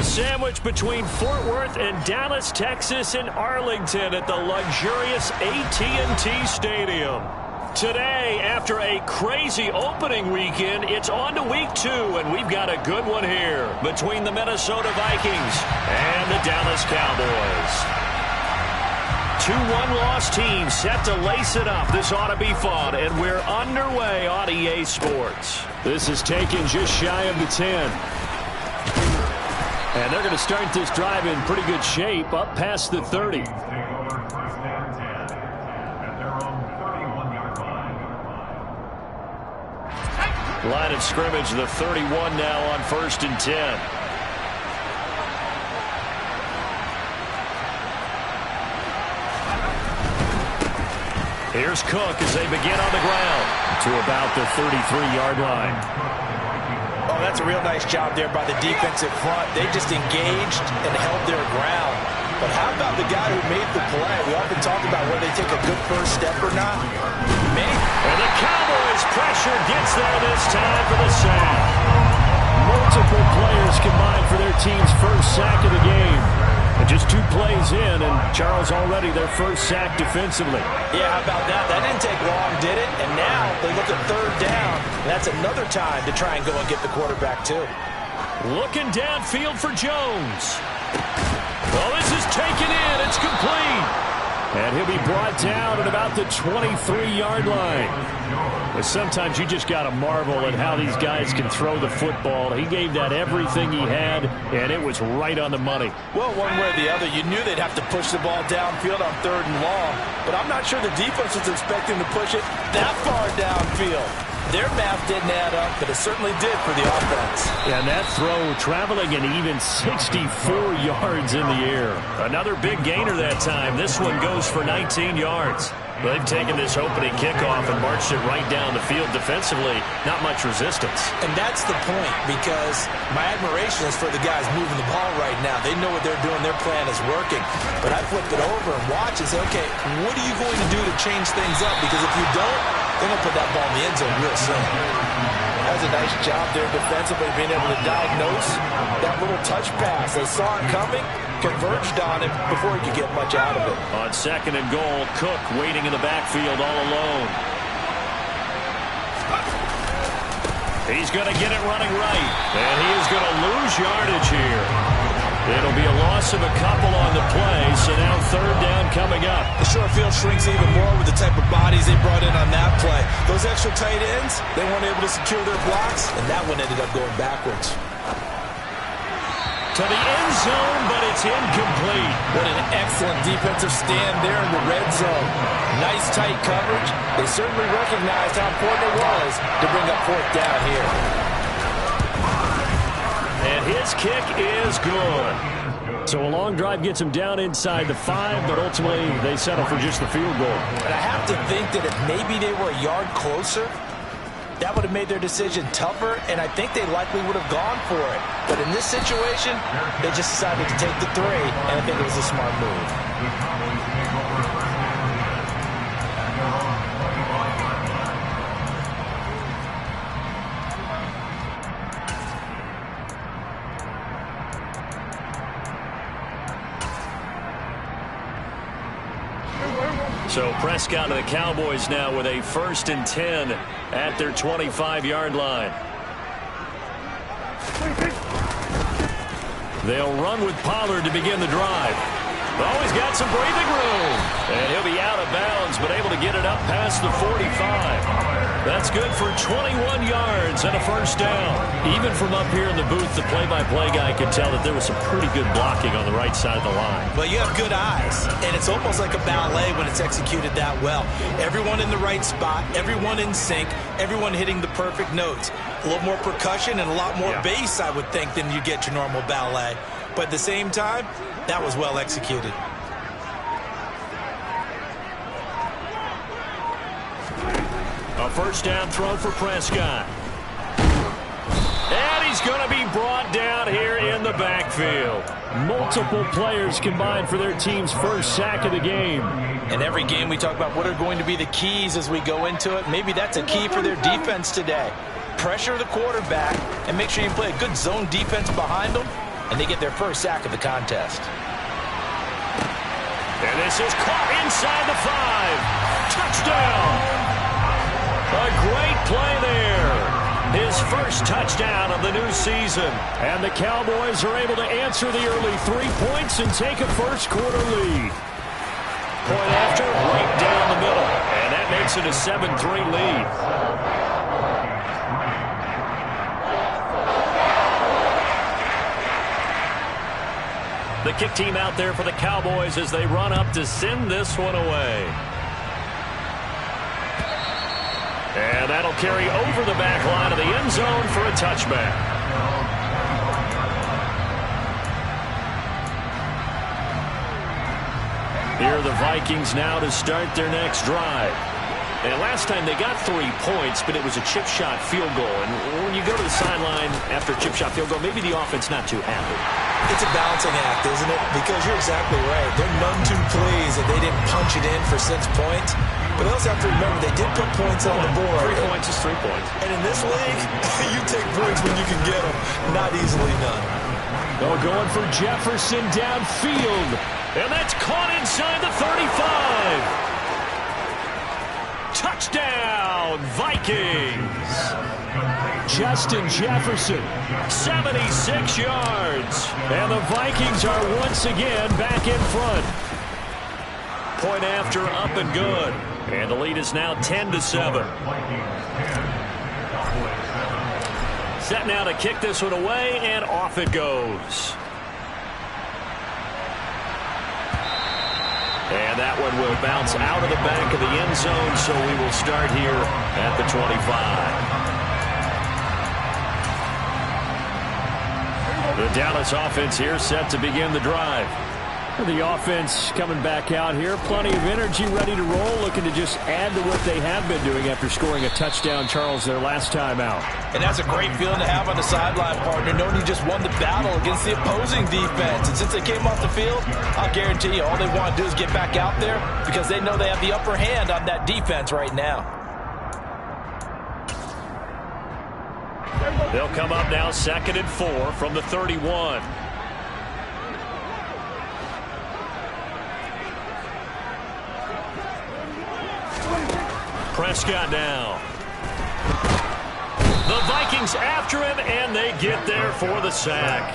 Sandwich between Fort Worth and Dallas, Texas, and Arlington at the luxurious AT&T Stadium. Today, after a crazy opening weekend, it's on to week 2, and we've got a good one here between the Minnesota Vikings and the Dallas Cowboys. 2 one-loss teams set to lace it up. This ought to be fun, and we're underway on EA Sports. This is taken just shy of the 10. And they're going to start this drive in pretty good shape, up past the 30. Line of scrimmage, the 31 now on 1st and 10. Here's Cook as they begin on the ground to about the 33-yard line. Oh, that's a real nice job there by the defensive front. They just engaged and held their ground. But how about the guy who made the play? We often talk about whether they take a good first step or not. Me? And the Cowboys pressure gets there this time for the sack. Multiple players combined for their team's first sack of the game. And just 2 plays in, and Charles already their first sack defensively. Yeah, how about that? That didn't take long, did it? And now they look at 3rd down. And that's another time to try and go and get the quarterback, too. Looking downfield for Jones. Oh, this is taken in. It's complete. And he'll be brought down at about the 23-yard line. But sometimes you just got to marvel at how these guys can throw the football. He gave that everything he had, and it was right on the money. Well, one way or the other, you knew they'd have to push the ball downfield on 3rd and long. But I'm not sure the defense was expecting to push it that far downfield. Their math didn't add up, but it certainly did for the offense. And that throw traveling an even 64 yards in the air. Another big gainer that time. This one goes for 19 yards. They've taken this opening kickoff and marched it right down the field defensively. Not much resistance. And that's the point, because my admiration is for the guys moving the ball right now. They know what they're doing. Their plan is working. But I flipped it over and watch and say, okay, what are you going to do to change things up? Because if you don't, they're going to put that ball in the end zone real soon. That was a nice job there defensively, being able to diagnose that little touch pass. They saw it coming, converged on it before he could get much out of it. On 2nd and goal, Cook waiting in the backfield all alone. He's going to get it running right, and he is going to lose yardage here. It'll be a loss of a couple on the play, so now 3rd down coming up. The short field shrinks even more with the type of bodies they brought in on that play. Those extra tight ends, they weren't able to secure their blocks, and that one ended up going backwards. To the end zone, but it's incomplete. What an excellent defensive stand there in the red zone. Nice tight coverage. They certainly recognized how important it was to bring up 4th down here. And his kick is good. So a long drive gets him down inside the 5, but ultimately they settle for just the field goal. And I have to think that if maybe they were a yard closer, that would have made their decision tougher, and I think they likely would have gone for it. But in this situation, they just decided to take the 3, and I think it was a smart move. So Prescott and the Cowboys now with a 1st and 10 at their 25-yard line. They'll run with Pollard to begin the drive. Oh, he's got some breathing room. And he'll be out of bounds, but able to get it up past the 45. That's good for 21 yards and a 1st down. Even from up here in the booth, the play-by-play guy could tell that there was some pretty good blocking on the right side of the line. Well, you have good eyes, and it's almost like a ballet when it's executed that well. Everyone in the right spot, everyone in sync, everyone hitting the perfect notes. A little more percussion and a lot more bass, I would think, than you get your normal ballet. But at the same time, that was well executed. A 1st down throw for Prescott. And he's going to be brought down here in the backfield. Multiple players combined for their team's first sack of the game. In every game we talk about what are going to be the keys as we go into it. Maybe that's a key for their defense today. Pressure the quarterback and make sure you play a good zone defense behind them. and they get their first sack of the contest. And this is caught inside the 5. Touchdown! A great play there. His first touchdown of the new season. And the Cowboys are able to answer the early 3 points and take a first-quarter lead. Point after, right down the middle. And that makes it a 7-3 lead. The kick team out there for the Cowboys as they run up to send this one away. And that'll carry over the back line of the end zone for a touchback. Here are the Vikings now to start their next drive. And last time they got 3 points, but it was a chip shot field goal. And when you go to the sideline after a chip shot field goal, maybe the offense not too happy. It's a balancing act, isn't it? Because you're exactly right. They're none too pleased that they didn't punch it in for 6 points. But they also have to remember they did put points on the board. 3 points is 3 points. And in this league, you take points when you can get them. Not easily done. Oh, going for Jefferson downfield. And that's caught inside the 35. Touchdown, Vikings. Justin Jefferson, 76 yards. And the Vikings are once again back in front. Point after, up and good. And the lead is now 10-7. Set now to kick this one away, and off it goes. And that one will bounce out of the back of the end zone, so we will start here at the 25. The Dallas offense here set to begin the drive. The offense coming back out here. Plenty of energy, ready to roll, looking to just add to what they have been doing after scoring a touchdown, Charles, their last time out. And that's a great feeling to have on the sideline, partner, knowing you just won the battle against the opposing defense. And since they came off the field, I'll guarantee you all they want to do is get back out there because they know they have the upper hand on that defense right now. They'll come up now 2nd and 4 from the 31. Prescott now. The Vikings after him, and they get there for the sack.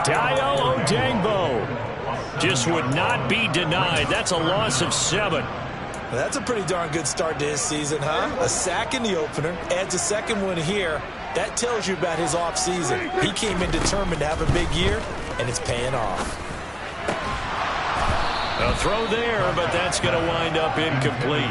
Dayo Odeyingbo just would not be denied. That's a loss of 7. Well, that's a pretty darn good start to his season, huh? A sack in the opener, adds a second one here. That tells you about his offseason. He came in determined to have a big year, and it's paying off. A throw there, but that's going to wind up incomplete.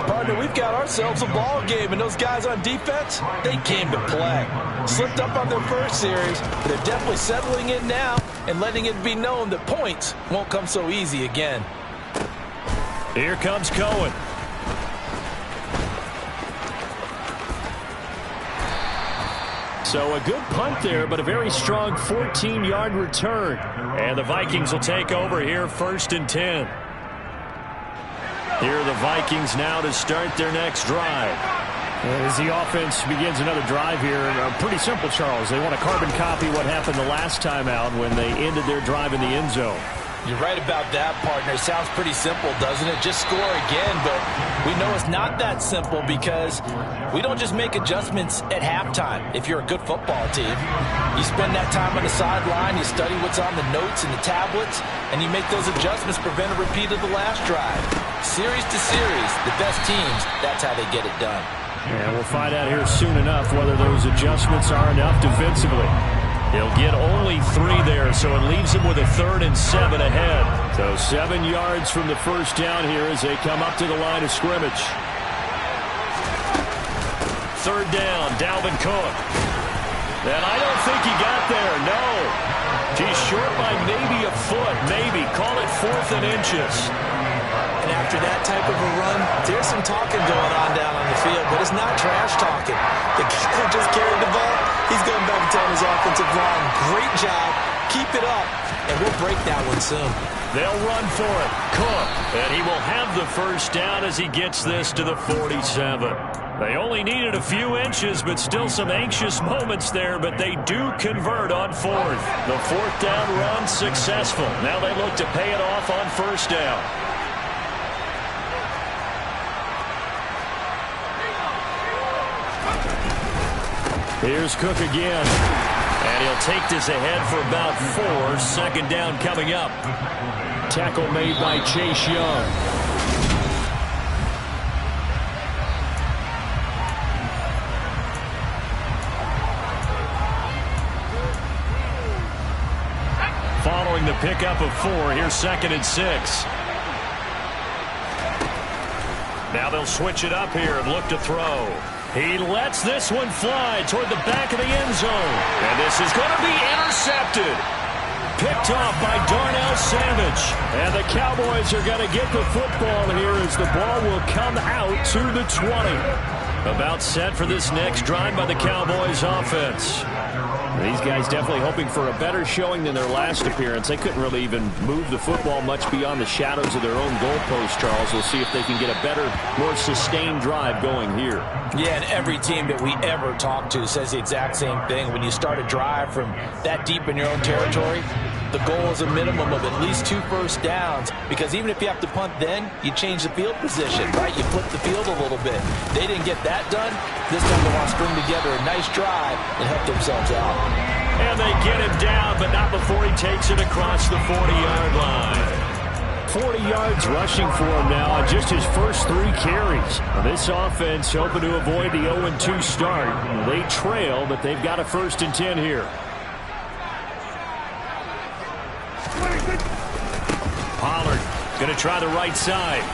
Partner, we've got ourselves a ball game, and those guys on defense, they came to play. Slipped up on their first series, but they're definitely settling in now and letting it be known that points won't come so easy again. Here comes Cohen. So a good punt there, but a very strong 14-yard return. And the Vikings will take over here 1st and 10. Here are the Vikings now to start their next drive. As the offense begins another drive here, pretty simple, Charles. They want to carbon copy what happened the last time out when they ended their drive in the end zone. You're right about that, partner. Sounds pretty simple, doesn't it? Just score again, but we know it's not that simple because we don't just make adjustments at halftime if you're a good football team. You spend that time on the sideline, you study what's on the notes and the tablets, and you make those adjustments, prevent a repeat of the last drive. Series to series, the best teams, that's how they get it done. And we'll find out here soon enough whether those adjustments are enough defensively. He'll get only 3 there, so it leaves him with a 3rd and 7 ahead. So 7 yards from the first down here as they come up to the line of scrimmage. 3rd down, Dalvin Cook. And I don't think he got there, no. He's short by maybe a foot, maybe. Call it 4th and inches. And after that type of a run, there's some talking going on down on the field, but it's not trash talking. The guy who just carried the ball, he's going back and telling his offensive line, great job, keep it up, and we'll break that one soon. They'll run for it. Cook, and he will have the first down as he gets this to the 47. They only needed a few inches, but still some anxious moments there, but they do convert on fourth. The fourth down run successful. Now they look to pay it off on first down. Here's Cook again. And he'll take this ahead for about 4. Second down coming up. Tackle made by Chase Young. Following the pickup of 4, here's 2nd and 6. Now they'll switch it up here and look to throw. He lets this one fly toward the back of the end zone. And this is going to be intercepted. Picked off by Darnell Savage. And the Cowboys are going to get the football here as the ball will come out to the 20. About set for this next drive by the Cowboys offense. These guys definitely hoping for a better showing than their last appearance. They couldn't really even move the football much beyond the shadows of their own goalpost, Charles. We'll see if they can get a better, more sustained drive going here. Yeah, and every team that we ever talk to says the exact same thing. When you start a drive from that deep in your own territory, the goal is a minimum of at least 2 first downs, because even if you have to punt then, you change the field position, right? You flip the field a little bit. They didn't get that done. This time they want to string together a nice drive and help themselves out. And they get him down, but not before he takes it across the 40-yard line. 40 yards rushing for him now on just his first 3 carries. This offense hoping to avoid the 0-2 start. They trail, but they've got a 1st and 10 here. Pollard going to try the right side.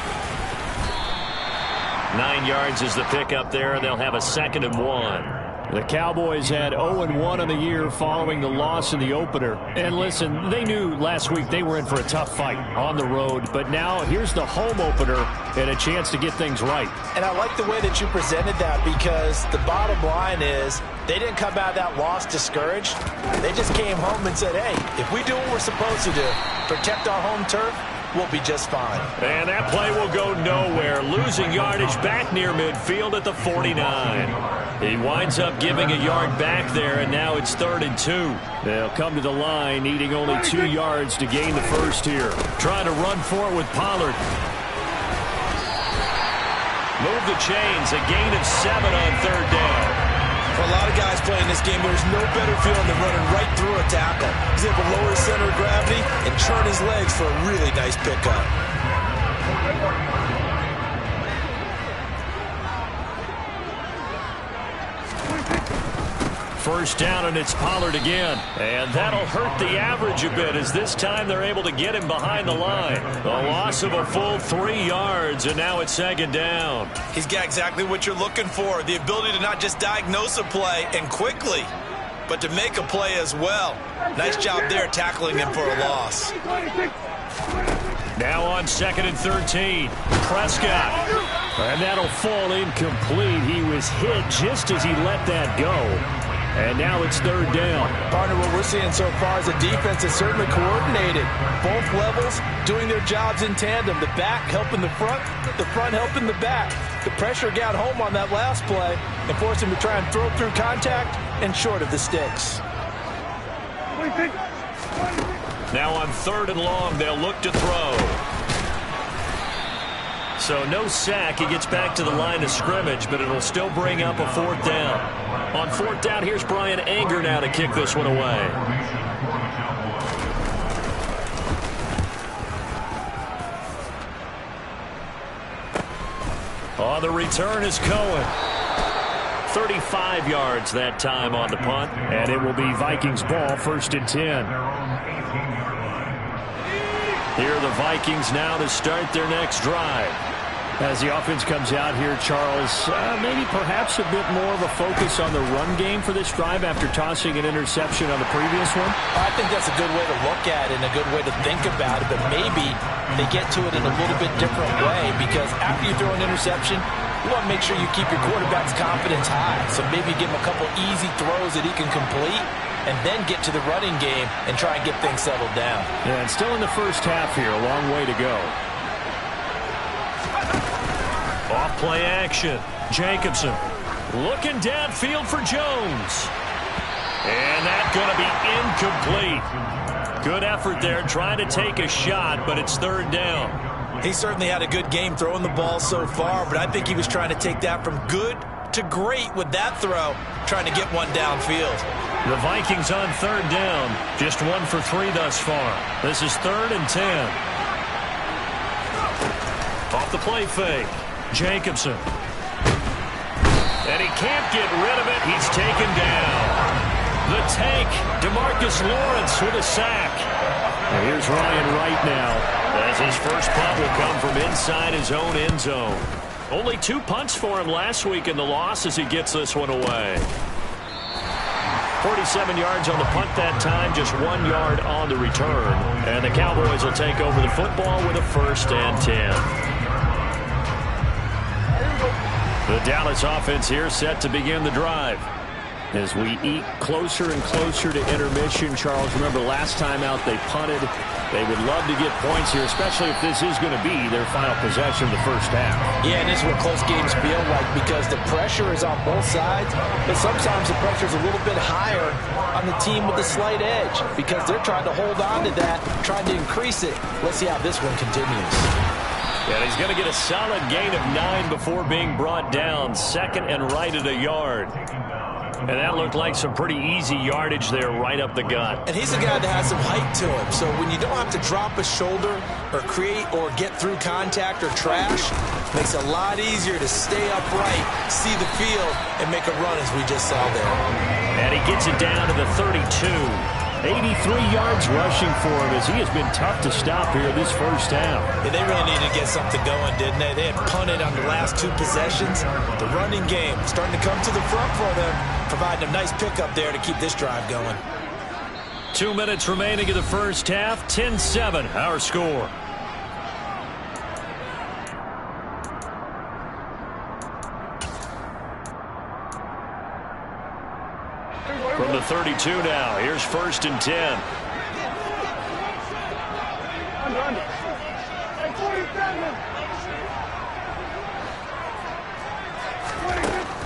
9 yards is the pickup there, and they'll have a 2nd and 1. The Cowboys had 0-1 on the year following the loss in the opener. And listen, they knew last week they were in for a tough fight on the road. But now here's the home opener and a chance to get things right. And I like the way that you presented that, because the bottom line is they didn't come out of that loss discouraged. They just came home and said, hey, if we do what we're supposed to do, protect our home turf, we'll be just fine. And that play will go nowhere. Losing yardage back near midfield at the 49. He winds up giving a yard back there, and now it's 3rd and 2. They'll come to the line, needing only 2 yards to gain the first here. Trying to run for it with Pollard. Move the chains, a gain of 7 on 3rd down. For a lot of guys playing this game, there's no better feeling than running right through a tackle. He's able to lower his center of gravity and churn his legs for a really nice pickup. First down, and it's Pollard again. And that'll hurt the average a bit, as this time they're able to get him behind the line. A loss of a full 3 yards, and now it's 2nd down. He's got exactly what you're looking for, the ability to not just diagnose a play and quickly, but to make a play as well. Nice job there tackling him for a loss. Now on 2nd and 13, Prescott. And that'll fall incomplete. He was hit just as he let that go. And now it's 3rd down. Partner, what we're seeing so far is the defense is certainly coordinated. Both levels doing their jobs in tandem. The back helping the front helping the back. The pressure got home on that last play and forced him to try and throw through contact and short of the sticks. Now on 3rd and long, they'll look to throw. So no sack. He gets back to the line of scrimmage, but it'll still bring up a 4th down. On 4th down, here's Brian Anger now to kick this one away. On the return is Cohen. 35 yards that time on the punt, and it will be Vikings ball, 1st and 10. Here are the Vikings now to start their next drive. As the offense comes out here, Charles, maybe perhaps a bit more of a focus on the run game for this drive after tossing an interception on the previous one? I think that's a good way to look at it and a good way to think about it, but maybe they get to it in a little bit different way, because after you throw an interception, you want to make sure you keep your quarterback's confidence high. So maybe give him a couple easy throws that he can complete, and then get to the running game and try and get things settled down. Yeah, and still in the first half here, a long way to go. Off play action. Jacobson looking downfield for Jones. And that's going to be incomplete. Good effort there trying to take a shot, but it's third down. He certainly had a good game throwing the ball so far, but I think he was trying to take that from good to great with that throw, trying to get one downfield. The Vikings on third down, just 1 for 3 thus far. This is 3rd and 10. Off the play fake, Jacobson. And he can't get rid of it. He's taken down. The tank, DeMarcus Lawrence with a sack. And here's Ryan Wright now, as his first punt will come from inside his own end zone. Only 2 punts for him last week in the loss as he gets this one away. 47 yards on the punt that time, just 1 yard on the return. And the Cowboys will take over the football with a 1st and 10. The Dallas offense here set to begin the drive. As we eat closer and closer to intermission, Charles, remember last time out they punted. They would love to get points here, especially if this is going to be their final possession of the first half. Yeah, and this is what close games feel like because the pressure is on both sides, but sometimes the pressure is a little bit higher on the team with the slight edge because they're trying to hold on to that, trying to increase it. Let's see how this one continues. And he's going to get a solid gain of 9 before being brought down. 2nd and right at a yard. And that looked like some pretty easy yardage there right up the gut. And he's a guy that has some height to him. So when you don't have to drop a shoulder or create or get through contact or trash, makes it a lot easier to stay upright, see the field, and make a run as we just saw there. And he gets it down to the 32. 83 yards rushing for him as he has been tough to stop here this first half. Yeah, they really needed to get something going, didn't they? They had punted on the last 2 possessions. The running game starting to come to the front for them, providing a nice pickup there to keep this drive going. 2 minutes remaining in the first half. 10-7, our score. From the 32 now, here's 1st and 10.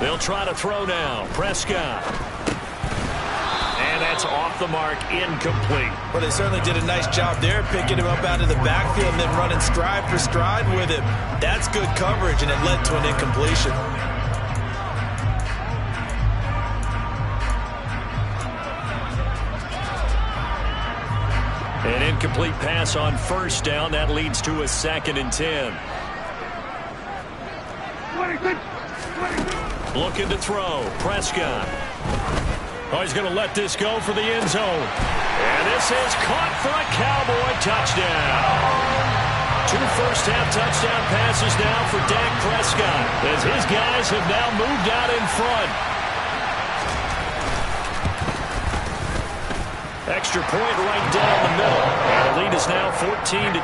They'll try to throw now. Prescott. And that's off the mark, incomplete. Well, they certainly did a nice job there, picking him up out of the backfield and then running stride for stride with him. That's good coverage, and it led to an incompletion. An incomplete pass on 1st down. That leads to a 2nd and 10. Looking to throw. Prescott. Oh, he's going to let this go for the end zone. And this is caught for a Cowboy touchdown. 2 first-half touchdown passes now for Dak Prescott as his guys have now moved out in front. Extra point right down the middle. And the lead is now 14-10.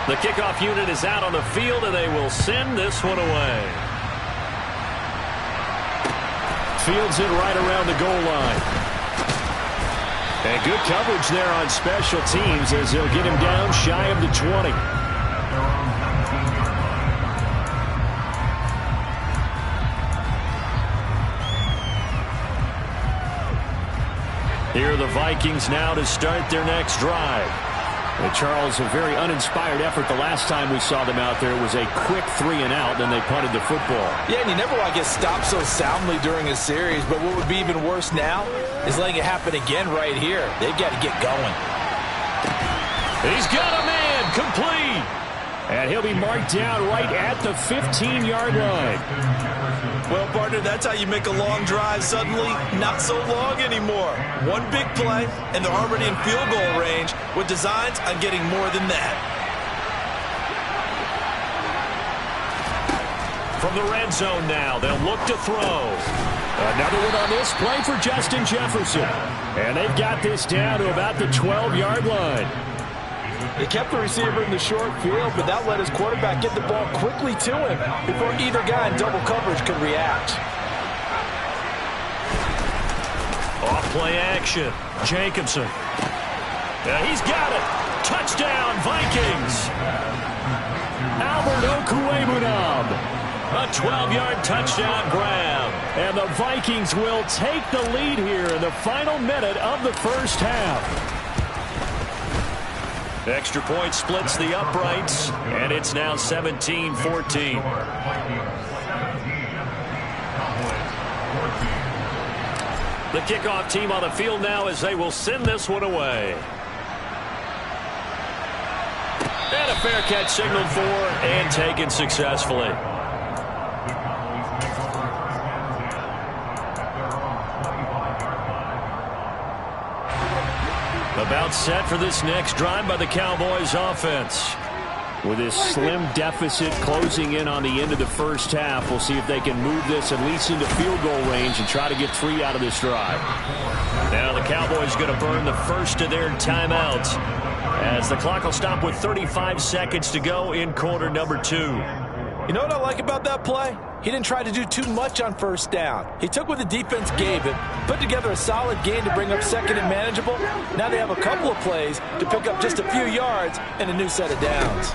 The kickoff unit is out on the field, and they will send this one away. Fields it right around the goal line. And good coverage there on special teams as they'll get him down shy of the 20. Here are the Vikings now to start their next drive. And Charles, a very uninspired effort the last time we saw them out there. It was a quick 3 and out, then they punted the football. Yeah, and you never want to get stopped so soundly during a series, but what would be even worse now is letting it happen again right here. They've got to get going. He's got a man, complete. And he'll be marked down right at the 15-yard line. Well, partner, that's how you make a long drive suddenly not so long anymore. One big play, and they're already in field goal range with designs on getting more than that. From the red zone now, they'll look to throw. Another one on this play for Justin Jefferson. And they've got this down to about the 12-yard line. They kept the receiver in the short field, but that let his quarterback get the ball quickly to him before either guy in double coverage could react. Off play action. Jacobson. He's got it. Touchdown, Vikings. Albert Okwuegbunam. A 12-yard touchdown grab. And the Vikings will take the lead here in the final minute of the first half. Extra point splits the uprights, and it's now 17-14. The kickoff team on the field now as they will send this one away. And a fair catch signaled for and taken successfully. About set for this next drive by the Cowboys offense. With this slim deficit closing in on the end of the first half, we'll see if they can move this at least into field goal range and try to get 3 out of this drive. Now the Cowboys going to burn the first of their timeouts as the clock will stop with 35 seconds to go in quarter number 2. You know what I like about that play? He didn't try to do too much on first down. He took what the defense gave him, put together a solid gain to bring up second and manageable. Now they have a couple of plays to pick up just a few yards and a new set of downs.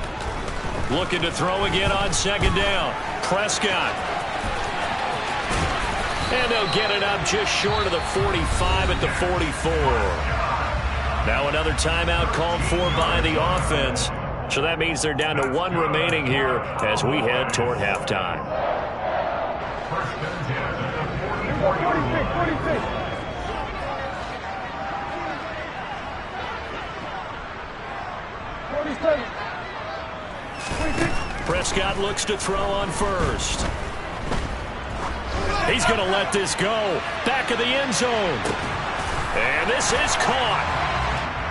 Looking to throw again on second down. Prescott. And they'll get it up just short of the 45 at the 44. Now another timeout called for by the offense. So that means they're down to 1 remaining here as we head toward halftime. 46. Prescott looks to throw on first. He's going to let this go. Back of the end zone. And this is caught.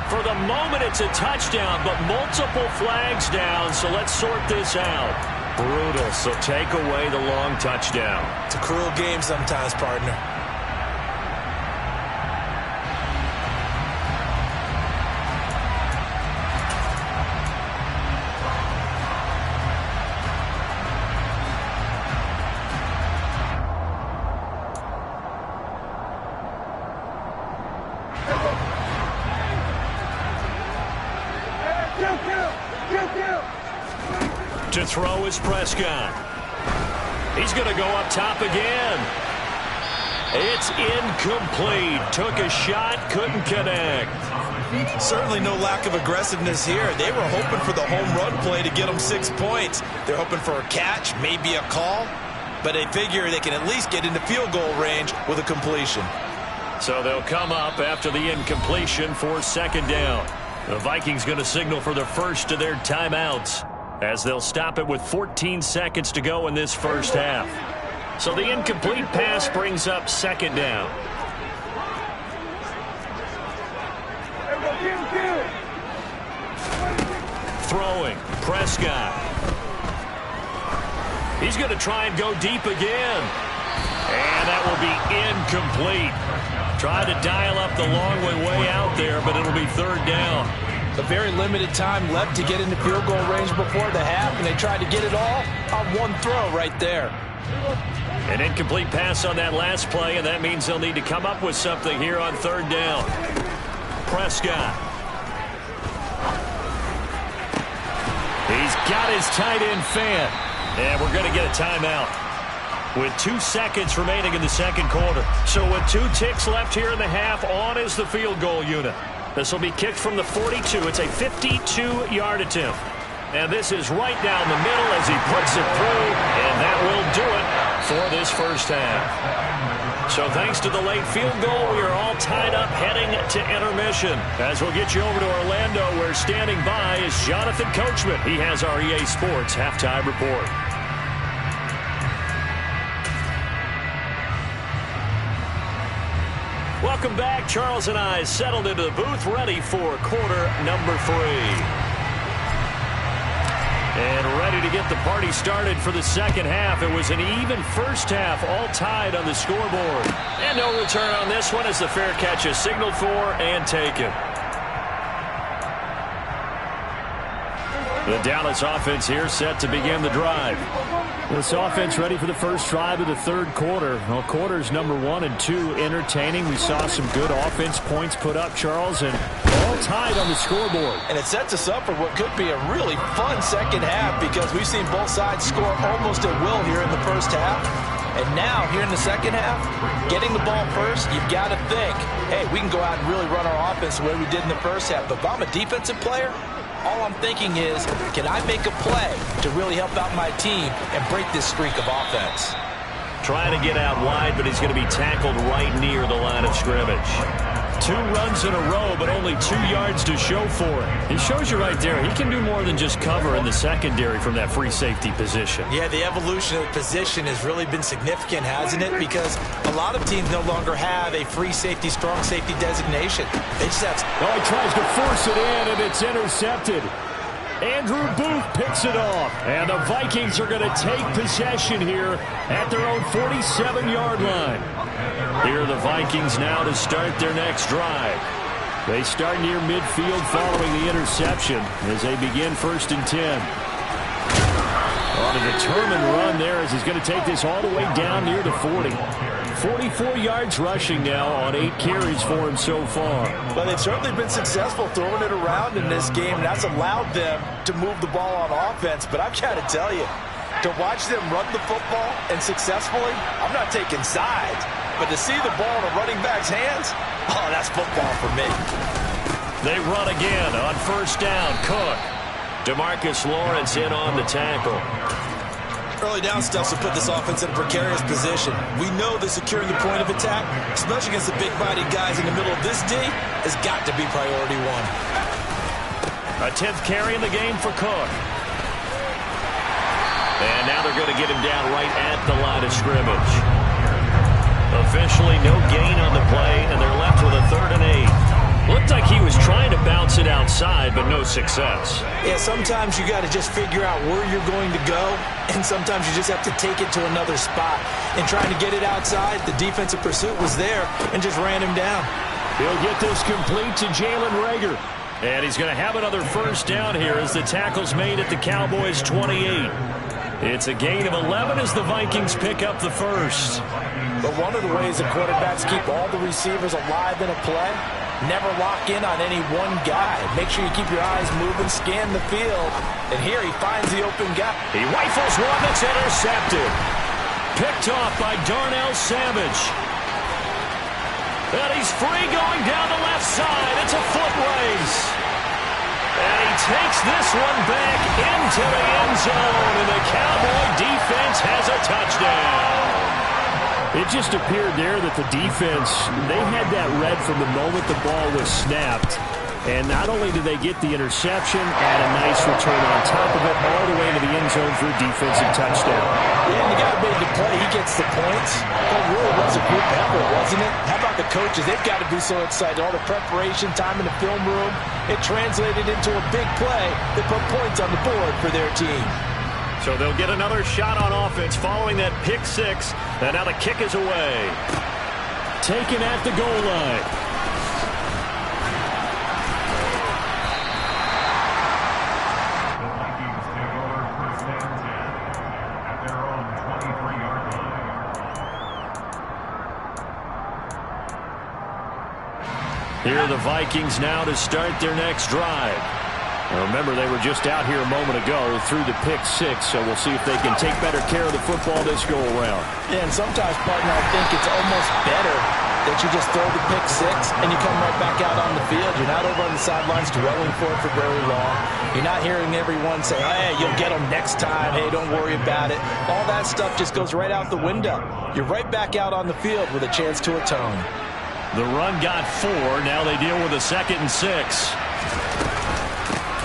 For the moment, it's a touchdown, but multiple flags down, so let's sort this out. Brutal, so take away the long touchdown. It's a cruel game sometimes, partner. To throw is Prescott. He's going to go up top again. It's incomplete. Took a shot, couldn't connect. Certainly no lack of aggressiveness here. They were hoping for the home run play to get them 6 points. They're hoping for a catch, maybe a call, but they figure they can at least get into field goal range with a completion. So they'll come up after the incompletion for second down. The Vikings going to signal for the first of their timeouts, as they'll stop it with 14 seconds to go in this first half. So the incomplete pass brings up second down. Throwing, Prescott. He's going to try and go deep again. And that will be incomplete. Tried to dial up the long way out there, but it'll be third down. A very limited time left to get into field goal range before the half, and they tried to get it all on one throw right there. An incomplete pass on that last play, and that means they'll need to come up with something here on third down. Prescott. He's got his tight end fan, and we're going to get a timeout with 2 seconds remaining in the second quarter. So with 2 ticks left here in the half, on is the field goal unit. This will be kicked from the 42. It's a 52-yard attempt. And this is right down the middle as he puts it through, and that will do it for this first half. So thanks to the late field goal, we are all tied up heading to intermission. As we'll get you over to Orlando, where standing by is Jonathan Coachman. He has our EA Sports halftime report. Welcome back. Charles and I settled into the booth, ready for quarter number 3. And ready to get the party started for the second half. It was an even first half, all tied on the scoreboard. And no return on this one as the fair catch is signaled for and taken. The Dallas offense here set to begin the drive. This offense ready for the first drive of the third quarter. Well, quarters number 1 and 2 entertaining. We saw some good offense points put up, Charles, and all tied on the scoreboard. And it sets us up for what could be a really fun second half because we've seen both sides score almost at will here in the first half. And now, here in the second half, getting the ball first, you've got to think, hey, we can go out and really run our offense the way we did in the first half. But if I'm a defensive player, all I'm thinking is, can I make a play to really help out my team and break this streak of offense? Trying to get out wide, but he's going to be tackled right near the line of scrimmage. 2 runs in a row, but only 2 yards to show for it. He shows you right there, he can do more than just cover in the secondary from that free safety position. Yeah, the evolution of the position has really been significant, hasn't it? Because a lot of teams no longer have a free safety, strong safety designation. They just have... Oh, he tries to force it in, and it's intercepted. Andrew Booth picks it off. And the Vikings are going to take possession here at their own 47-yard line. Here are the Vikings now to start their next drive. They start near midfield following the interception as they begin 1st and 10. On a determined run there as he's going to take this all the way down near the 40. 44 yards rushing now on 8 carries for him so far. Well, they've certainly been successful throwing it around in this game, and that's allowed them to move the ball on offense. But I've got to tell you, to watch them run the football and successfully, I'm not taking sides. But to see the ball in a running back's hands, oh, that's football for me. They run again on 1st down. Cook. DeMarcus Lawrence in on the tackle. Early down stuff will put this offense in a precarious position. We know that securing the point of attack, especially against the big-bodied guys in the middle of this D, has got to be priority 1. A 10th carry in the game for Cook. And now they're going to get him down right at the line of scrimmage. Officially no gain on the play, and they're left with a 3rd and 8. Looked like he was trying to bounce it outside, but no success. Yeah, sometimes you got to just figure out where you're going to go, and sometimes you just have to take it to another spot. And trying to get it outside, the defensive pursuit was there and just ran him down. He'll get this complete to Jalen Reagor. And he's going to have another 1st down here as the tackle's made at the Cowboys' 28. It's a gain of 11 as the Vikings pick up the 1st. But one of the ways that quarterbacks keep all the receivers alive in a play, never lock in on any one guy. Make sure you keep your eyes moving, scan the field. And here he finds the open guy. He rifles one that's intercepted. Picked off by Darnell Savage. And he's free going down the left side. It's a foot race. And he takes this one back into the end zone. And the Cowboy defense has a touchdown. It just appeared there that the defense, they had that read from the moment the ball was snapped. And not only did they get the interception, add a nice return on top of it, all the way to the end zone for a defensive touchdown. Yeah, and the guy made the play. He gets the points. That really was a group effort, wasn't it? How about the coaches? They've got to be so excited. All the preparation, time in the film room, it translated into a big play that put points on the board for their team. So they'll get another shot on offense following that pick 6. And now the kick is away. Taken at the goal line. Here are the Vikings now to start their next drive. Now remember, they were just out here a moment ago through the pick 6, so we'll see if they can take better care of the football this go-around. Yeah, and sometimes, partner, I think it's almost better that you just throw the pick 6 and you come right back out on the field. You're not over on the sidelines dwelling for it for very long. You're not hearing everyone say, hey, you'll get them next time. Hey, don't worry about it. All that stuff just goes right out the window. You're right back out on the field with a chance to atone. The run got 4. Now they deal with a 2nd and 6.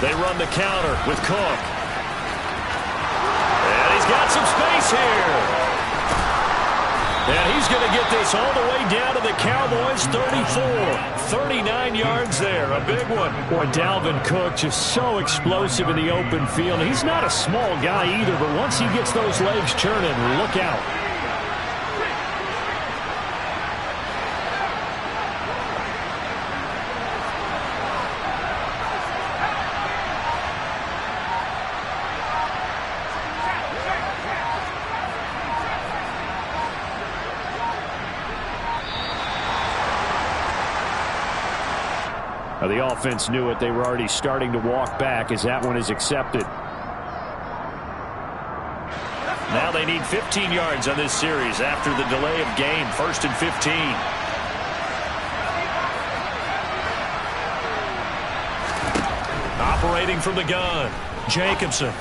They run the counter with Cook. And he's got some space here. And he's going to get this all the way down to the Cowboys' 34. 39 yards there, a big one. Boy, Dalvin Cook just so explosive in the open field. He's not a small guy either, but once he gets those legs churning, look out. The offense knew it. They were already starting to walk back as that one is accepted. Now they need 15 yards on this series after the delay of game. 1st and 15. Operating from the gun, Jacobson.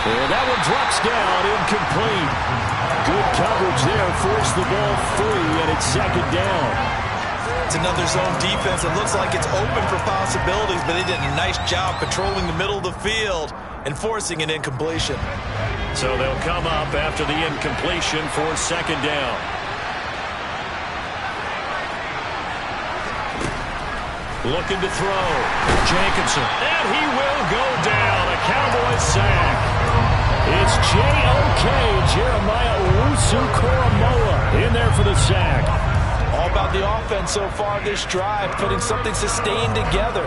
And that one drops down, incomplete. Good coverage there, forced the ball free, and it's 2nd down. It's another zone defense. It looks like it's open for possibilities, but they did a nice job patrolling the middle of the field and forcing an incompletion. So they'll come up after the incompletion for 2nd down. Looking to throw. Jacobson. And he will go down. A Cowboys sack. It's J.O.K. Jeremiah Owusu-Koramoah in there for the sack. All about the offense so far this drive, putting something sustained together.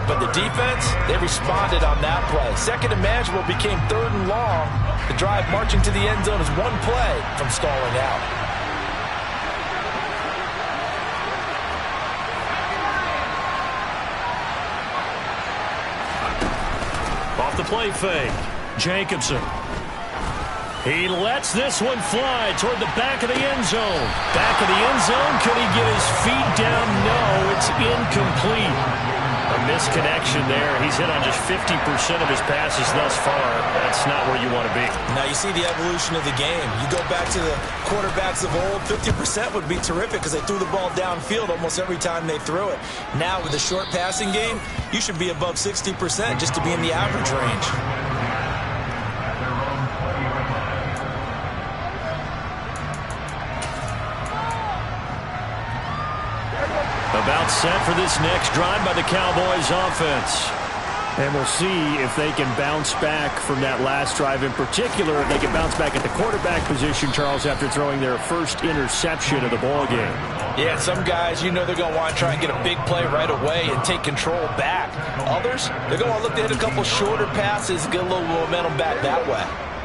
But the defense, they responded on that play. 2nd and manageable became 3rd and long. The drive marching to the end zone is one play from stalling out. Off the play fake. Jacobson. He lets this one fly toward the back of the end zone. Back of the end zone. Could he get his feet down? No, it's incomplete. A misconnection there. He's hit on just 50% of his passes thus far. That's not where you want to be. Now you see the evolution of the game. You go back to the quarterbacks of old, 50% would be terrific because they threw the ball downfield almost every time they threw it. Now with the short passing game, you should be above 60% just to be in the average range. About set for this next drive by the Cowboys offense. And we'll see if they can bounce back from that last drive in particular. If they can bounce back at the quarterback position, Charles, after throwing their first interception of the ballgame. Yeah, some guys, you know they're going to want to try and get a big play right away and take control back. Others, they're going to look to hit a couple shorter passes, get a little momentum back that way.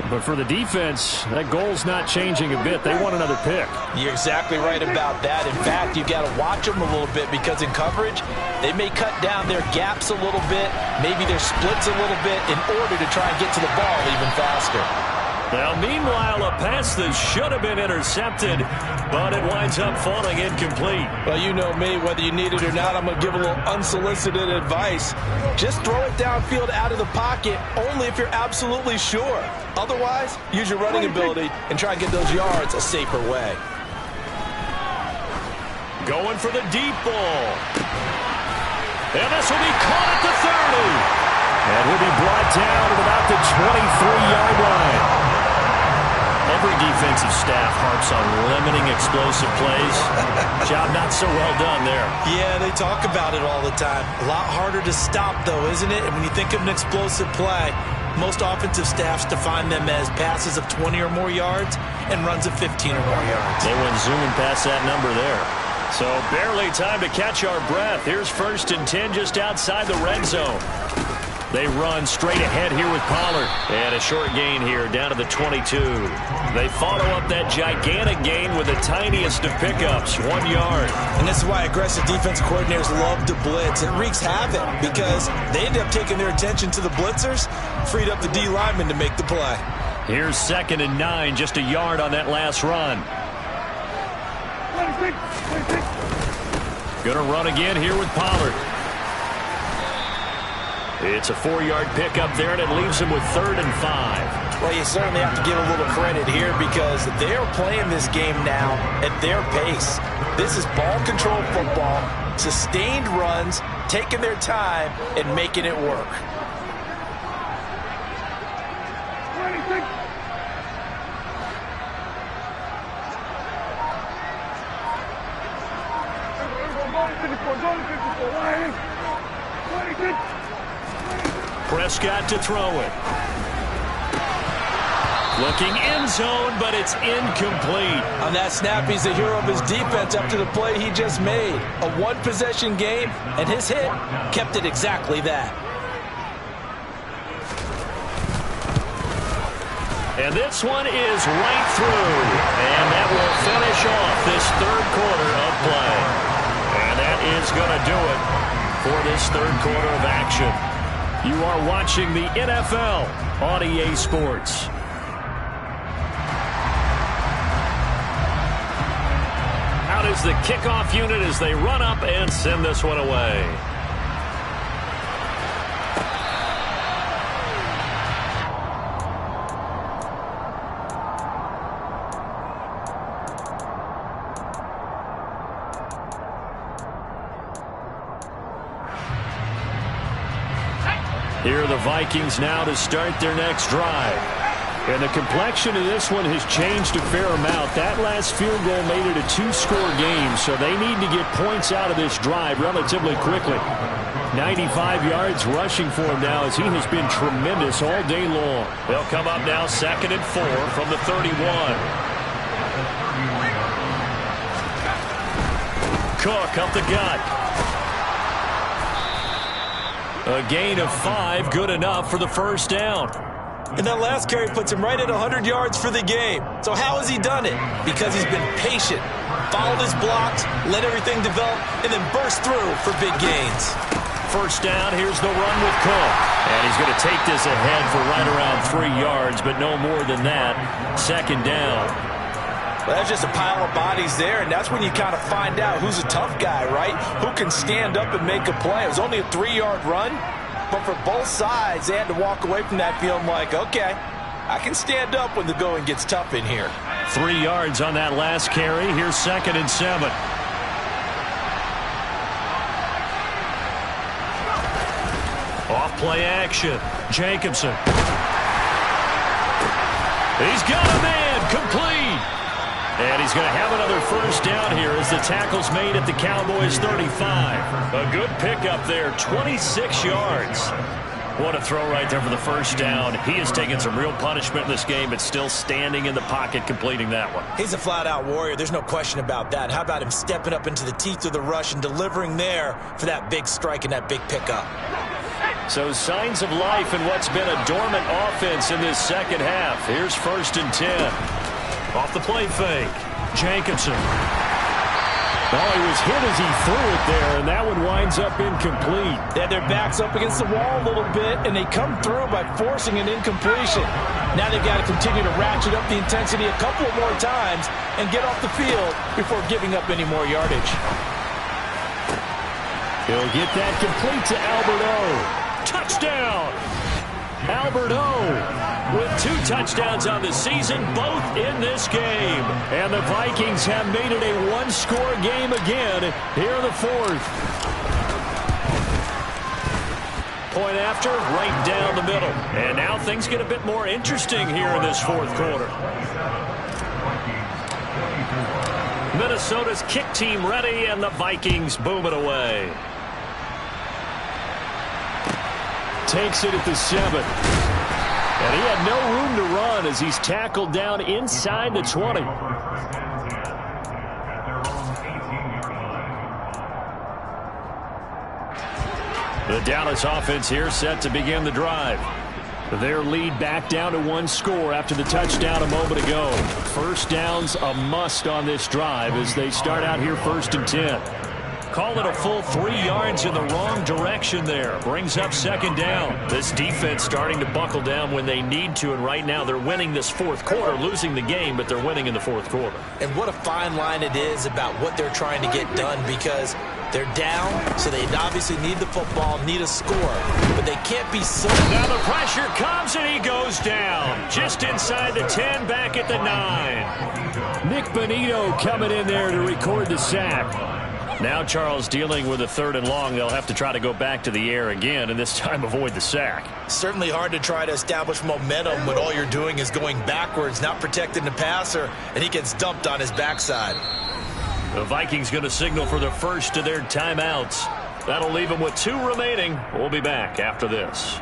But for the defense, that goal's not changing a bit. They want another pick. You're exactly right about that. In fact, you've got to watch them a little bit because in coverage, they may cut down their gaps a little bit, maybe their splits a little bit in order to try and get to the ball even faster. Now, meanwhile, a pass that should have been intercepted, but it winds up falling incomplete. Well, you know me, whether you need it or not, I'm going to give a little unsolicited advice. Just throw it downfield out of the pocket only if you're absolutely sure. Otherwise, use your running ability and try and get those yards a safer way. Going for the deep ball. And this will be caught at the 30. And will be brought down at about the 23-yard line. Every defensive staff harps on limiting explosive plays. Job not so well done there. Yeah, they talk about it all the time. A lot harder to stop, though, isn't it? And when you think of an explosive play, most offensive staffs define them as passes of 20 or more yards and runs of 15 or more yards. They went zooming past that number there. So barely time to catch our breath. Here's 1st and 10 just outside the red zone. They run straight ahead here with Pollard. And a short gain here down to the 22. They follow up that gigantic gain with the tiniest of pickups, 1 yard. And this is why aggressive defensive coordinators love to blitz. It wreaks havoc because they end up taking their attention to the blitzers, freed up the D lineman to make the play. Here's 2nd and 9, just a yard on that last run. Gonna run again here with Pollard. It's a 4-yard pickup there, and it leaves him with 3rd and 5. Well, you certainly have to give a little credit here because they're playing this game now at their pace. This is ball control football, sustained runs, taking their time, and making it work. Prescott to throw it. Looking end zone, but it's incomplete. On that snap, he's the hero of his defense after the play he just made. A one-possession game, and his hit kept it exactly that. And this one is right through. And that will finish off this 3rd quarter of play. And that is going to do it for this third quarter of action. You are watching the NFL on EA Sports. Out is the kickoff unit as they run up and send this one away. Here are the Vikings now to start their next drive. And the complexion of this one has changed a fair amount. That last field goal made it a two-score game, so they need to get points out of this drive relatively quickly. 95 yards rushing for him now as he has been tremendous all day long. They'll come up now 2nd and 4 from the 31. Cook up the gut. A gain of 5, good enough for the first down. And that last carry puts him right at 100 yards for the game. So how has he done it? Because he's been patient, followed his blocks, let everything develop, and then burst through for big gains. First down, here's the run with Cook. And he's going to take this ahead for right around 3 yards, but no more than that. Second down. Well, that's just a pile of bodies there, and that's when you kind of find out who's a tough guy, right? Who can stand up and make a play. It was only a 3-yard run, but for both sides, they had to walk away from that feeling like, okay, I can stand up when the going gets tough in here. 3 yards on that last carry. Here's 2nd and 7. Off play action. Jacobson. He's got a man. Complete. And he's going to have another first down here as the tackle's made at the Cowboys' 35. A good pickup there, 26 yards. What a throw right there for the first down. He has taken some real punishment in this game, but still standing in the pocket, completing that one. He's a flat-out warrior. There's no question about that. How about him stepping up into the teeth of the rush and delivering there for that big strike and that big pickup? So signs of life in what's been a dormant offense in this second half. Here's 1st and 10. Off the play fake. Jacobson. Oh, he was hit as he threw it there, and that one winds up incomplete. They had their backs up against the wall a little bit, and they come through by forcing an incompletion. Now they've got to continue to ratchet up the intensity a couple of more times and get off the field before giving up any more yardage. He'll get that complete to Albert O. Touchdown! Albert O with 2 touchdowns on the season, both in this game. And the Vikings have made it a one-score game again here in the 4th. Point after, right down the middle. And now things get a bit more interesting here in this 4th quarter. Minnesota's kick team ready, and the Vikings boom it away. Takes it at the 7. And he had no room to run as he's tackled down inside the 20. The Dallas offense here set to begin the drive. Their lead back down to 1 score after the touchdown a moment ago. First down's a must on this drive as they start out here 1st and 10. Call it a full 3 yards in the wrong direction there. Brings up 2nd down. This defense starting to buckle down when they need to, and right now they're winning this 4th quarter, losing the game, but they're winning in the 4th quarter. And what a fine line it is about what they're trying to get done, because they're down, so they obviously need the football, need a score, but they can't be so... Now the pressure comes, and he goes down. Just inside the 10, back at the 9. Nick Bonito coming in there to record the sack. Now Charles dealing with a 3rd and long. They'll have to try to go back to the air again, and this time avoid the sack. Certainly hard to try to establish momentum when all you're doing is going backwards, not protecting the passer, and he gets dumped on his backside. The Vikings going to signal for the first of their timeouts. That'll leave them with 2 remaining. We'll be back after this.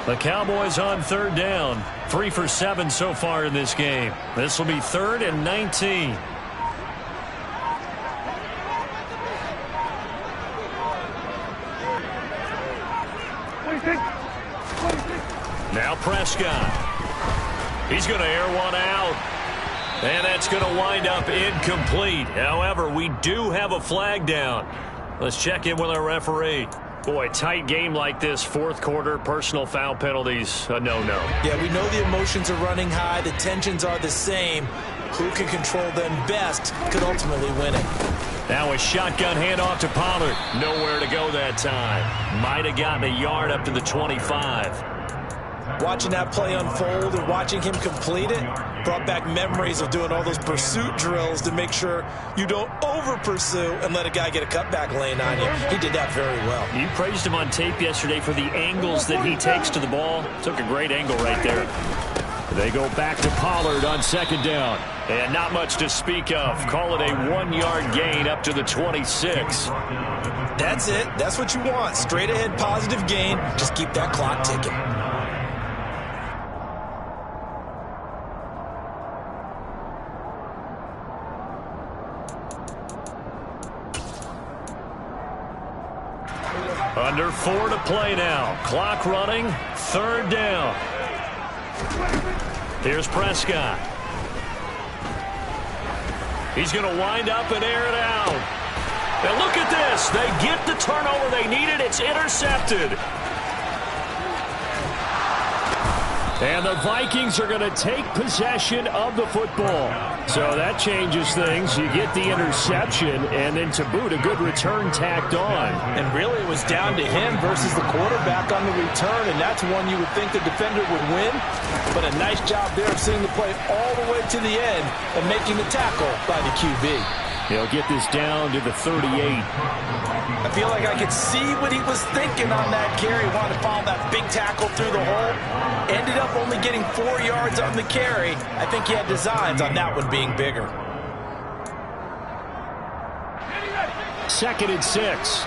The Cowboys on third down. 3 for 7 so far in this game. This will be 3rd and 19. Now Prescott. He's going to air one out. And that's going to wind up incomplete. However, we do have a flag down. Let's check in with our referee. Boy, tight game like this, fourth quarter, personal foul penalties, a no-no. Yeah, we know the emotions are running high. The tensions are the same. Who can control them best could ultimately win it. Now a shotgun handoff to Pollard. Nowhere to go that time. Might have gotten a yard up to the 25. Watching that play unfold and watching him complete it brought back memories of doing all those pursuit drills to make sure you don't over-pursue and let a guy get a cutback lane on you. He did that very well. You praised him on tape yesterday for the angles that he takes to the ball. Took a great angle right there. They go back to Pollard on second down. And not much to speak of. Call it a 1-yard gain up to the 26. That's it. That's what you want. Straight ahead positive gain. Just keep that clock ticking. Under 4 to play now. Clock running. 3rd down. Here's Prescott. He's going to wind up and air it out. And look at this. They get the turnover they needed. It's intercepted. And the Vikings are going to take possession of the football. So that changes things. You get the interception, and then to boot, a good return tacked on. And really, it was down to him versus the quarterback on the return, and that's one you would think the defender would win. But a nice job there of seeing the play all the way to the end and making the tackle by the QB. He'll get this down to the 38. I feel like I could see what he was thinking on that carry. Wanted to follow that big tackle through the hole. Ended up only getting 4 yards on the carry. I think he had designs on that one being bigger. 2nd and 6.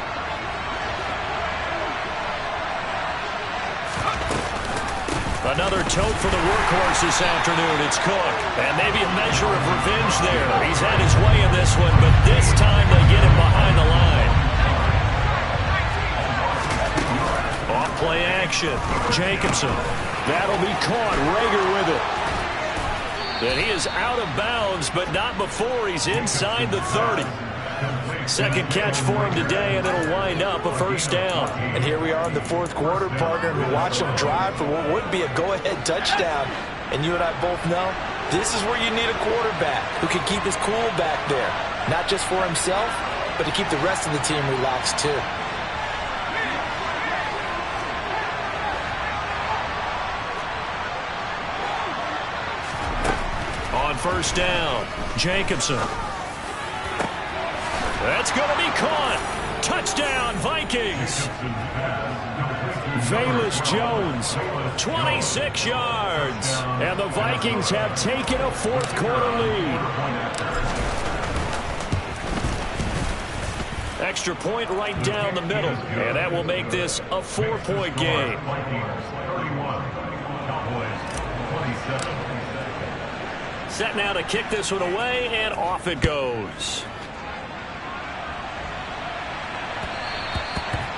Another tote for the workhorse this afternoon. It's Cook. And maybe a measure of revenge there. He's had his way in this one, but this time they get him behind the line. Off play action. Jacobson. That'll be caught. Rager with it. And he is out of bounds, but not before he's inside the 30. Second catch for him today, and it'll wind up a first down. And here we are in the fourth quarter, partner, and we watch him drive for what would be a go-ahead touchdown. And you and I both know this is where you need a quarterback who can keep his cool back there. Not just for himself, but to keep the rest of the team relaxed too. On first down, Jacobson. That's going to be caught. Touchdown, Vikings. Velus Jones, 26 yards. And the Vikings have taken a fourth quarter lead. Extra point right down the middle. And that will make this a 4-point game. Set now to kick this one away, and off it goes.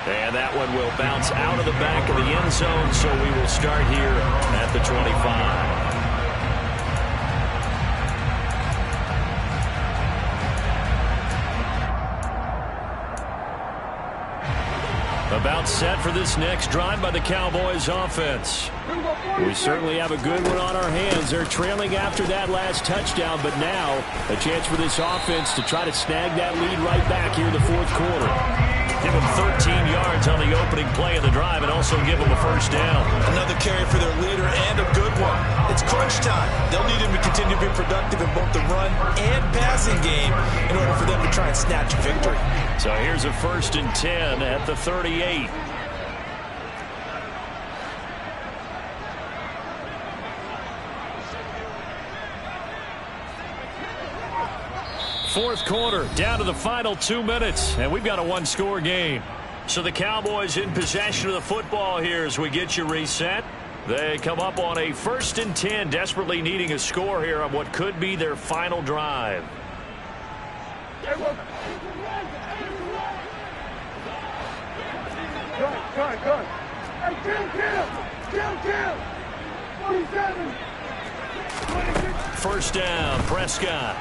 And that one will bounce out of the back of the end zone, so we will start here at the 25. About set for this next drive by the Cowboys offense. We certainly have a good one on our hands. They're trailing after that last touchdown, but now a chance for this offense to try to snag that lead right back here in the fourth quarter. Give them 13 yards on the opening play of the drive and also give them a first down. Another carry for their leader and a good one. It's crunch time. They'll need him to continue to be productive in both the run and passing game in order for them to try and snatch a victory. So here's a 1st and 10 at the 38. Fourth quarter, down to the final 2 minutes, and we've got a one-score game. So the Cowboys in possession of the football here as we get you reset. They come up on a 1st and 10, desperately needing a score here on what could be their final drive. Good. Hey, kill. 47. 1st down, Prescott.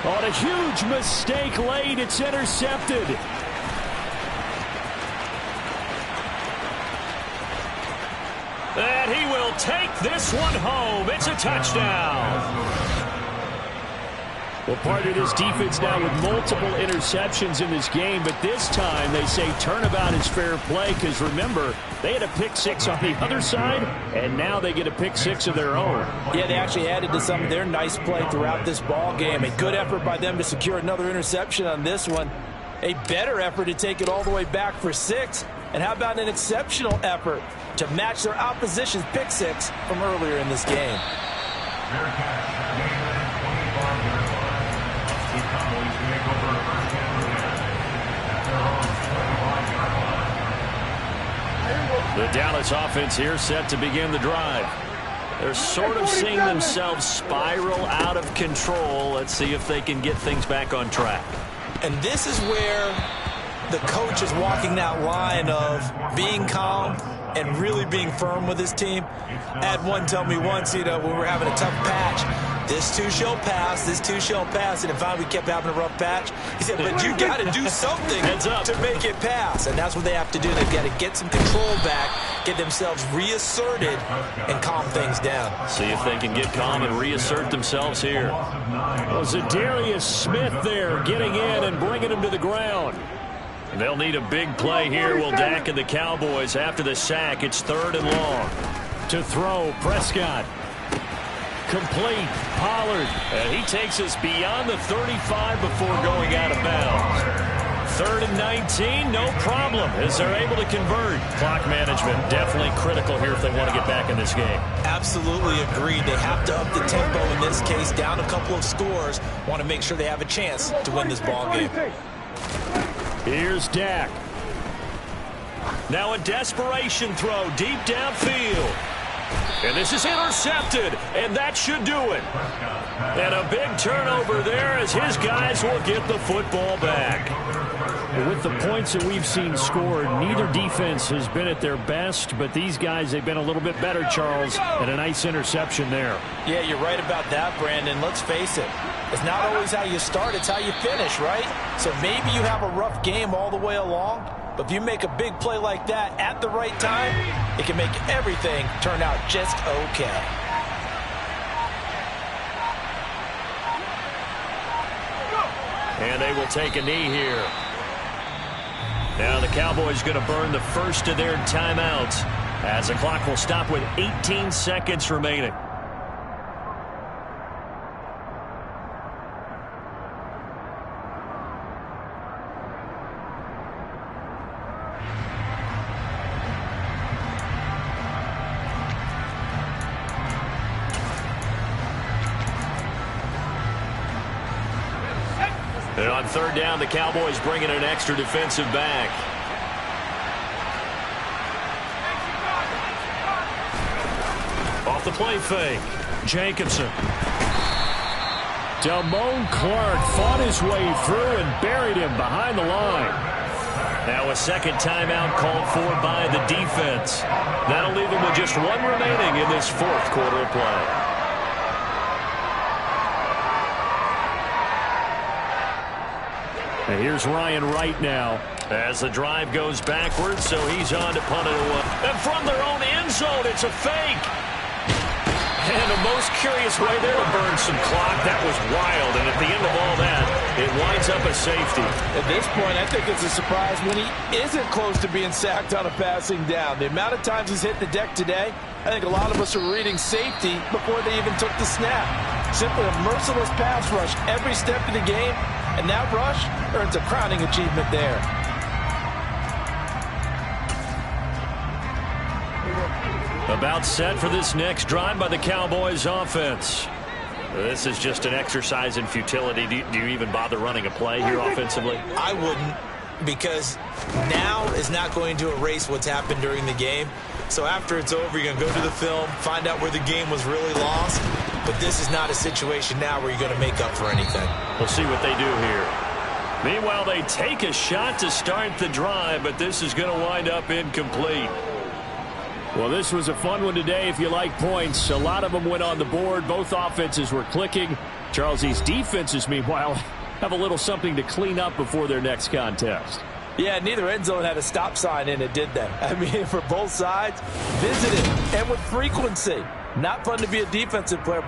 On a huge mistake late, it's intercepted. And he will take this one home. It's a touchdown. Well, part of this defense now with multiple interceptions in this game, but this time they say turnabout is fair play because, remember, they had a pick 6 on the other side, and now they get a pick 6 of their own. Yeah, they actually added to some of their nice play throughout this ball game. A good effort by them to secure another interception on this one. A better effort to take it all the way back for 6. And how about an exceptional effort to match their opposition's pick 6 from earlier in this game? The Dallas offense here set to begin the drive. They're sort of seeing themselves spiral out of control. Let's see if they can get things back on track. And this is where the coach is walking that line of being calm and really being firm with his team. I had one tell me once, when we were having a tough patch, this too shall pass, and if finally we kept having a rough patch, he said, but you got to do something to make it pass. And that's what they have to do. They've got to get some control back, get themselves reasserted, and calm things down. See if they can get calm and reassert themselves here. Well, Zadarius Smith there getting in and bringing him to the ground. They'll need a big play here, will Dak and the Cowboys after the sack. It's 3rd and long. To throw, Prescott. Complete, Pollard. And he takes us beyond the 35 before going out of bounds. 3rd and 19, no problem, as they're able to convert. Clock management definitely critical here if they want to get back in this game. Absolutely agreed. They have to up the tempo in this case, down a couple of scores. Want to make sure they have a chance to win this ball game. Here's Dak. Now a desperation throw deep downfield. And this is intercepted, and that should do it. And a big turnover there as his guys will get the football back. With the points that we've seen scored, neither defense has been at their best, but these guys, they've been a little bit better, Charles, and a nice interception there. Yeah, you're right about that, Brandon. Let's face it. It's not always how you start, it's how you finish, right? So maybe you have a rough game all the way along, but if you make a big play like that at the right time, it can make everything turn out just okay. And they will take a knee here. Now the Cowboys going to burn the first of their timeouts as the clock will stop with 18 seconds remaining. And on 3rd down, the Cowboys bring in an extra defensive back. Off the play fake, Jacobson. Damone Clark fought his way through and buried him behind the line. Now a second timeout called for by the defense. That'll leave them with just one remaining in this 4th quarter of play. And here's Ryan Wright now. As the drive goes backwards, so he's on to punt it away. And from their own end zone, it's a fake. And the most curious way there to burn some clock. That was wild. And at the end of all that, it winds up a safety. At this point, I think it's a surprise when he isn't close to being sacked on a passing down. The amount of times he's hit the deck today, I think a lot of us are reading safety before they even took the snap. Simply a merciless pass rush every step of the game. And that rush earns a crowning achievement there. About set for this next drive by the Cowboys offense. This is just an exercise in futility. Do you even bother running a play here offensively? I wouldn't, because now is not going to erase what's happened during the game. So after it's over, you're going to go to the film, find out where the game was really lost. But this is not a situation now where you're going to make up for anything. We'll see what they do here. Meanwhile, they take a shot to start the drive, but this is going to wind up incomplete. Well, this was a fun one today if you like points. A lot of them went on the board. Both offenses were clicking. Charles, these defenses, meanwhile, have a little something to clean up before their next contest. Yeah, neither end zone had a stop sign in it, did they? I mean, for both sides, visited and with frequency. Not fun to be a defensive player.